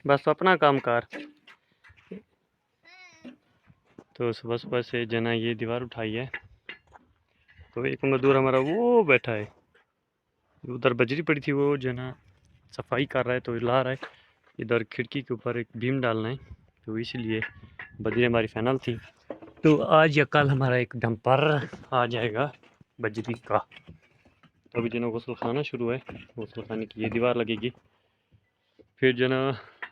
बस अपना काम कार। तो सुबह सुबह से जना ये दीवार उठाई है, तो एक मजदूर हमारा वो बैठा है, उधर बजरी पड़ी थी, वो जना सफाई कर रहा है, तो ला रहा है। इधर खिड़की के ऊपर एक बीम डालना है, तो इसलिए बजरी हमारी फाइनल थी। तो आज या कल हमारा एक डंपर आ जाएगा बजरी का। तो अभी जना गुस्ल खाना शुरू है, गुस्ल खाने की ये दीवार लगेगी, फिर जना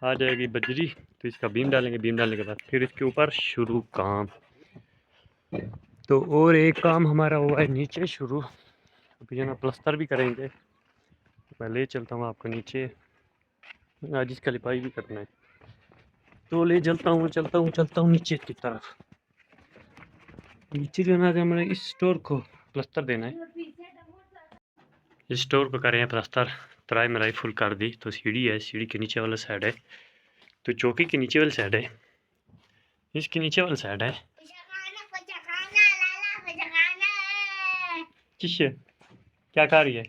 आ जाएगी बजरी, तो इसका बीम डालेंगे, बीम डालने के बाद फिर इसके ऊपर शुरू काम। तो और एक काम हमारा हुआ है नीचे शुरू, अभी जना प्लस्तर भी करेंगे। मैं ले चलता हूँ आपको नीचे, आज इसका लिपाई भी करना है, तो ले चलता हूँ नीचे की तरफ। नीचे जो ना हमें इस स्टोर को प्लस्तर देना है, इस स्टोर को करें प्लस्तर, तराई मराई फुल कर दी। तो सीढ़ी है, सीढ़ी के नीचे वाला साइड है, तो चौकी के नीचे वाली साइड है, इसके नीचे वाली साइड है। क्या खा रही है?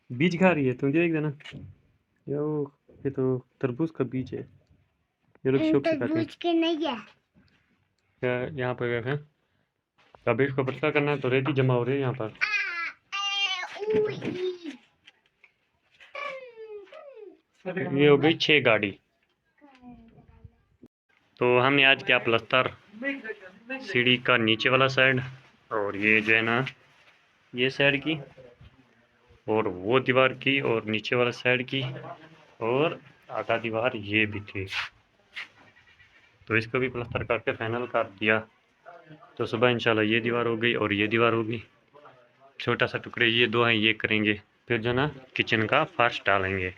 बीज खा रही है, तुम देख देना। ये तो तरबूज का बीज है, ये लोग शौक से खाते हैं। नहीं है क्या यहाँ पर है? कभी इसको पतला करना है तो रेती जमा हो रही है यहाँ पर। ये हो गई 6 गाड़ी। तो हमने आज किया प्लस्तर सीढ़ी का नीचे वाला साइड, और ये जो है ना ये साइड की, और वो दीवार की, और नीचे वाला साइड की, और आधा दीवार ये भी थी। तो इसको भी प्लस्तर करके फाइनल कर दिया। तो सुबह इंशाल्लाह ये दीवार हो गई और ये दीवार होगी। छोटा सा टुकड़े ये दो हैं, ये करेंगे, फिर जो ना किचन का फर्श डालेंगे।